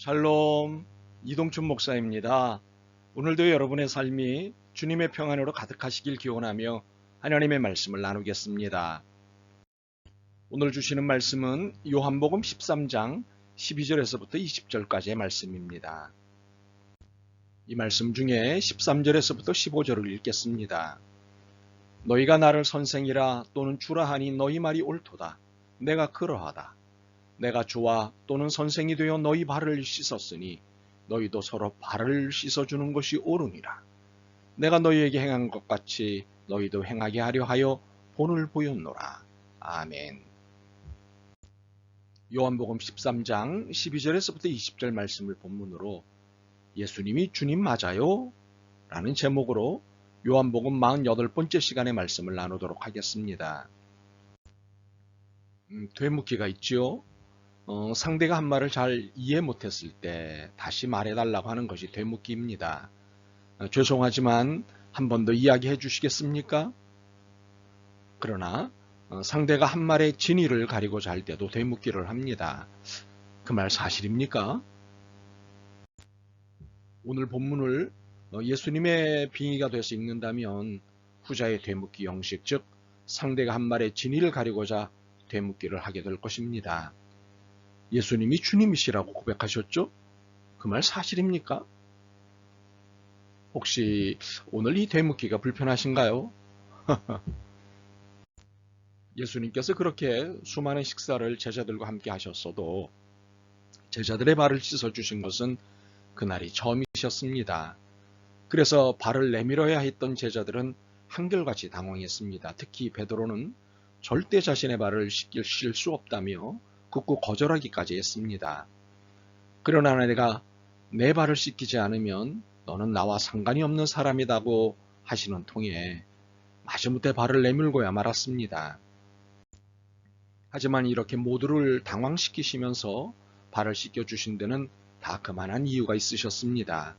샬롬, 이동춘 목사입니다. 오늘도 여러분의 삶이 주님의 평안으로 가득하시길 기원하며 하나님의 말씀을 나누겠습니다. 오늘 주시는 말씀은 요한복음 13장 12절에서부터 20절까지의 말씀입니다. 이 말씀 중에 13절에서부터 15절을 읽겠습니다. 너희가 나를 선생이라 또는 주라 하니 너희 말이 옳도다. 내가 그러하다. 내가 주와 또는 선생이 되어 너희 발을 씻었으니 너희도 서로 발을 씻어주는 것이 옳으니라. 내가 너희에게 행한 것 같이 너희도 행하게 하려 하여 본을 보였노라. 아멘. 요한복음 13장 12절에서부터 20절 말씀을 본문으로 예수님이 주님 맞아요? 라는 제목으로 요한복음 48번째 시간의 말씀을 나누도록 하겠습니다. 되묻기가 있지요. 상대가 한 말을 잘 이해 못했을 때 다시 말해달라고 하는 것이 되묻기입니다. 죄송하지만 한 번 더 이야기해 주시겠습니까? 그러나 상대가 한 말의 진위를 가리고자 할 때도 되묻기를 합니다. 그 말 사실입니까? 오늘 본문을 예수님의 빙의가 돼서 읽는다면 후자의 되묻기 형식, 즉 상대가 한 말의 진위를 가리고자 되묻기를 하게 될 것입니다. 예수님이 주님이시라고 고백하셨죠? 그 말 사실입니까? 혹시 오늘 이 되묻기가 불편하신가요? 예수님께서 그렇게 수많은 식사를 제자들과 함께 하셨어도 제자들의 발을 씻어주신 것은 그날이 처음이셨습니다. 그래서 발을 내밀어야 했던 제자들은 한결같이 당황했습니다. 특히 베드로는 절대 자신의 발을 씻길 수 없다며 굳고 거절하기까지 했습니다. 그러나 내가 내 발을 씻기지 않으면 너는 나와 상관이 없는 사람이라고 하시는 통에 마지못해 발을 내밀고야 말았습니다. 하지만 이렇게 모두를 당황시키시면서 발을 씻겨주신 데는 다 그만한 이유가 있으셨습니다.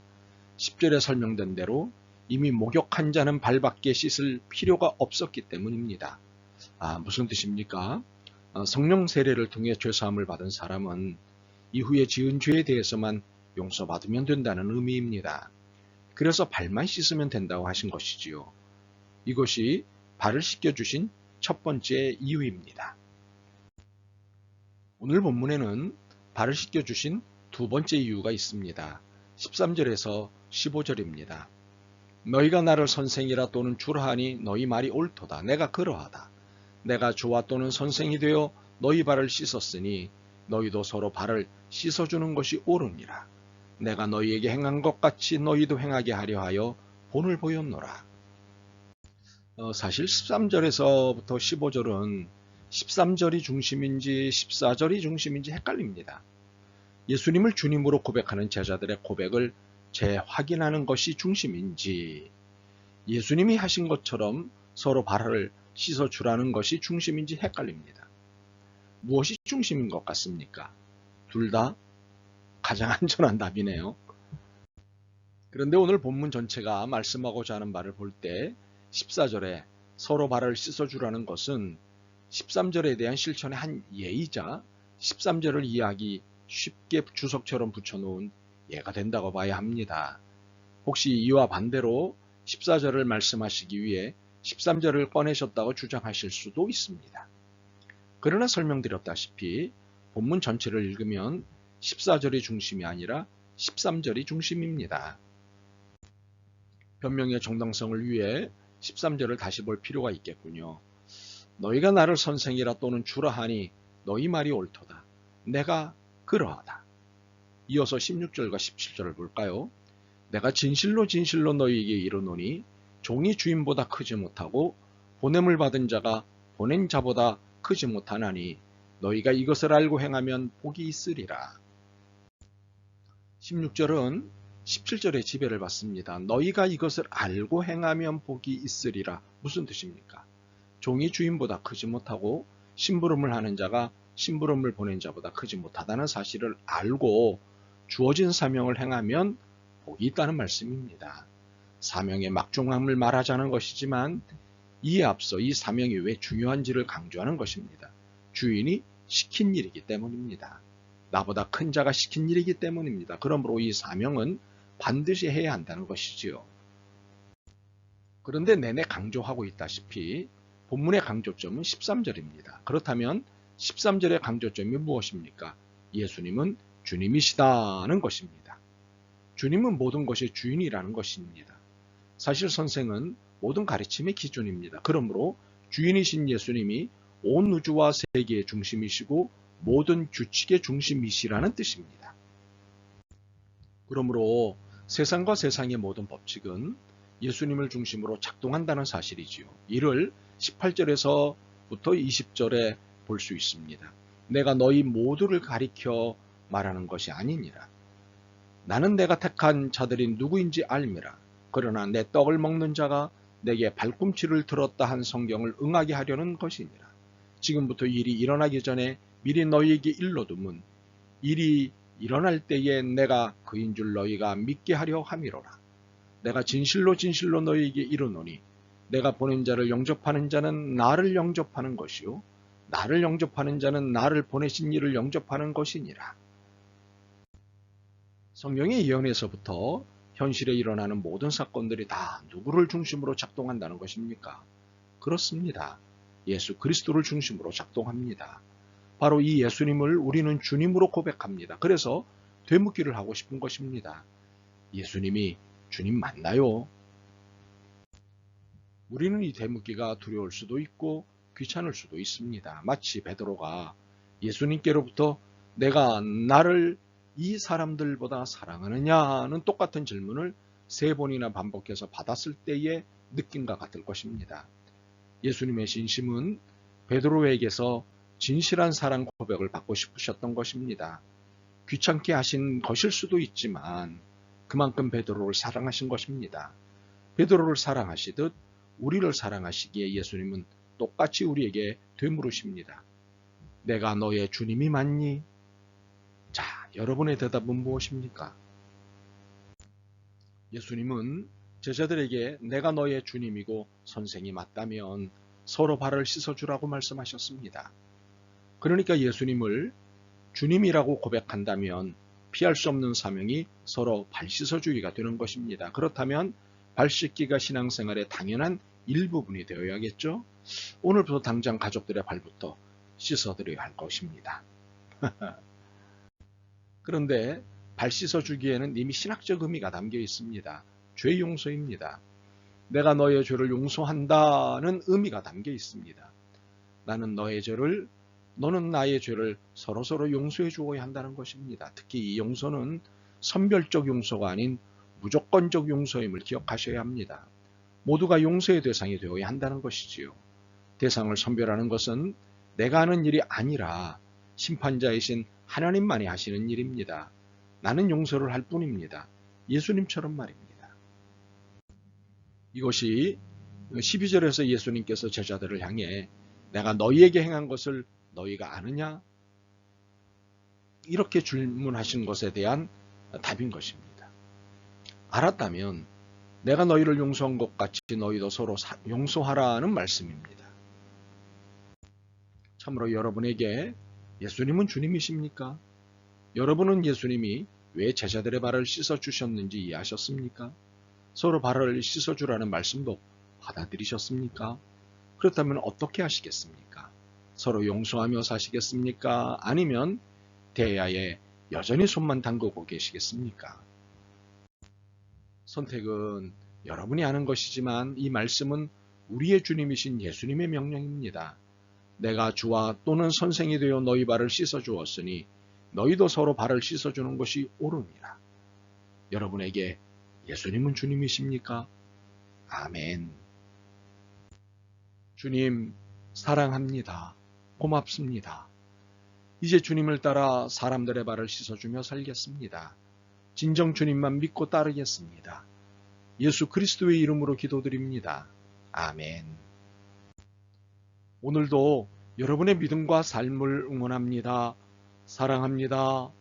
10절에 설명된 대로 이미 목욕한 자는 발밖에 씻을 필요가 없었기 때문입니다. 무슨 뜻입니까? 성령 세례를 통해 죄사함을 받은 사람은 이후에 지은 죄에 대해서만 용서받으면 된다는 의미입니다. 그래서 발만 씻으면 된다고 하신 것이지요. 이것이 발을 씻겨주신 첫 번째 이유입니다. 오늘 본문에는 발을 씻겨주신 두 번째 이유가 있습니다. 13절에서 15절입니다. 너희가 나를 선생이라 또는 주라 하니 너희 말이 옳도다. 내가 그러하다. 내가 주와 또는 선생이 되어 너희 발을 씻었으니 너희도 서로 발을 씻어주는 것이 옳으니라. 내가 너희에게 행한 것 같이 너희도 행하게 하려 하여 본을 보였노라. 사실 13절에서부터 15절은 13절이 중심인지 14절이 중심인지 헷갈립니다. 예수님을 주님으로 고백하는 제자들의 고백을 재확인하는 것이 중심인지 예수님이 하신 것처럼 서로 발을 씻어주라는 것이 중심인지 헷갈립니다. 무엇이 중심인 것 같습니까? 둘 다 가장 안전한 답이네요. 그런데 오늘 본문 전체가 말씀하고자 하는 바를 볼 때 14절에 서로 발을 씻어주라는 것은 13절에 대한 실천의 한 예이자 13절을 이해하기 쉽게 주석처럼 붙여놓은 예가 된다고 봐야 합니다. 혹시 이와 반대로 14절을 말씀하시기 위해 13절을 꺼내셨다고 주장하실 수도 있습니다. 그러나 설명드렸다시피 본문 전체를 읽으면 14절이 중심이 아니라 13절이 중심입니다. 변명의 정당성을 위해 13절을 다시 볼 필요가 있겠군요. 너희가 나를 선생이라 또는 주라 하니 너희 말이 옳도다. 내가 그러하다. 이어서 16절과 17절을 볼까요? 내가 진실로 진실로 너희에게 이르노니 종이 주인보다 크지 못하고 보냄을 받은 자가 보낸 자보다 크지 못하나니 너희가 이것을 알고 행하면 복이 있으리라. 16절은 17절의 지배를 받습니다. 너희가 이것을 알고 행하면 복이 있으리라. 무슨 뜻입니까? 종이 주인보다 크지 못하고 심부름을 하는 자가 심부름을 보낸 자보다 크지 못하다는 사실을 알고 주어진 사명을 행하면 복이 있다는 말씀입니다. 사명의 막중함을 말하자는 것이지만 이에 앞서 이 사명이 왜 중요한지를 강조하는 것입니다. 주인이 시킨 일이기 때문입니다. 나보다 큰 자가 시킨 일이기 때문입니다. 그러므로 이 사명은 반드시 해야 한다는 것이지요. 그런데 내내 강조하고 있다시피 본문의 강조점은 13절입니다. 그렇다면 13절의 강조점이 무엇입니까? 예수님은 주님이시다는 것입니다. 주님은 모든 것의 주인이라는 것입니다. 사실 선생은 모든 가르침의 기준입니다. 그러므로 주인이신 예수님이 온 우주와 세계의 중심이시고 모든 규칙의 중심이시라는 뜻입니다. 그러므로 세상과 세상의 모든 법칙은 예수님을 중심으로 작동한다는 사실이지요. 이를 18절에서부터 20절에 볼 수 있습니다. 내가 너희 모두를 가리켜 말하는 것이 아니니라. 나는 내가 택한 자들이 누구인지 알미라. 그러나 내 떡을 먹는 자가 내게 발꿈치를 들었다 한 성경을 응하게 하려는 것이니라. 지금부터 일이 일어나기 전에 미리 너희에게 일러두면 일이 일어날 때에 내가 그인 줄 너희가 믿게 하려 함이로라. 내가 진실로 진실로 너희에게 이르노니 내가 보낸 자를 영접하는 자는 나를 영접하는 것이요 나를 영접하는 자는 나를 보내신 이를 영접하는 것이니라. 성경의 예언에서부터 현실에 일어나는 모든 사건들이 다 누구를 중심으로 작동한다는 것입니까? 그렇습니다. 예수 그리스도를 중심으로 작동합니다. 바로 이 예수님을 우리는 주님으로 고백합니다. 그래서 되묻기를 하고 싶은 것입니다. 예수님이 주님 맞나요? 우리는 이 되묻기가 두려울 수도 있고 귀찮을 수도 있습니다. 마치 베드로가 예수님께로부터 내가 나를 이 사람들보다 사랑하느냐는 똑같은 질문을 3번이나 반복해서 받았을 때의 느낌과 같을 것입니다. 예수님의 진심은 베드로에게서 진실한 사랑 고백을 받고 싶으셨던 것입니다. 귀찮게 하신 것일 수도 있지만 그만큼 베드로를 사랑하신 것입니다. 베드로를 사랑하시듯 우리를 사랑하시기에 예수님은 똑같이 우리에게 되물으십니다. 내가 너의 주님이 맞니? 자, 여러분의 대답은 무엇입니까? 예수님은 제자들에게 내가 너의 주님이고 선생이 맞다면 서로 발을 씻어주라고 말씀하셨습니다. 그러니까 예수님을 주님이라고 고백한다면 피할 수 없는 사명이 서로 발 씻어주기가 되는 것입니다. 그렇다면 발 씻기가 신앙생활의 당연한 일부분이 되어야겠죠? 오늘부터 당장 가족들의 발부터 씻어드려야 할 것입니다. 그런데 발 씻어주기에는 이미 신학적 의미가 담겨 있습니다. 죄 용서입니다. 내가 너의 죄를 용서한다는 의미가 담겨 있습니다. 나는 너의 죄를, 너는 나의 죄를 서로서로 용서해 주어야 한다는 것입니다. 특히 이 용서는 선별적 용서가 아닌 무조건적 용서임을 기억하셔야 합니다. 모두가 용서의 대상이 되어야 한다는 것이지요. 대상을 선별하는 것은 내가 하는 일이 아니라 심판자이신 하나님만이 하시는 일입니다. 나는 용서를 할 뿐입니다. 예수님처럼 말입니다. 이것이 12절에서 예수님께서 제자들을 향해 내가 너희에게 행한 것을 너희가 아느냐? 이렇게 질문하신 것에 대한 답인 것입니다. 알았다면 내가 너희를 용서한 것 같이 너희도 서로 용서하라는 말씀입니다. 참으로 여러분에게 예수님은 주님이십니까? 여러분은 예수님이 왜 제자들의 발을 씻어주셨는지 이해하셨습니까? 서로 발을 씻어주라는 말씀도 받아들이셨습니까? 그렇다면 어떻게 하시겠습니까? 서로 용서하며 사시겠습니까? 아니면 대야에 여전히 손만 담그고 계시겠습니까? 선택은 여러분이 하는 것이지만 이 말씀은 우리의 주님이신 예수님의 명령입니다. 내가 주와 또는 선생이 되어 너희 발을 씻어주었으니 너희도 서로 발을 씻어주는 것이 옳으니라. 여러분에게 예수님은 주님이십니까? 아멘. 주님 사랑합니다. 고맙습니다. 이제 주님을 따라 사람들의 발을 씻어주며 살겠습니다. 진정 주님만 믿고 따르겠습니다. 예수 그리스도의 이름으로 기도드립니다. 아멘. 오늘도 여러분의 믿음과 삶을 응원합니다. 사랑합니다.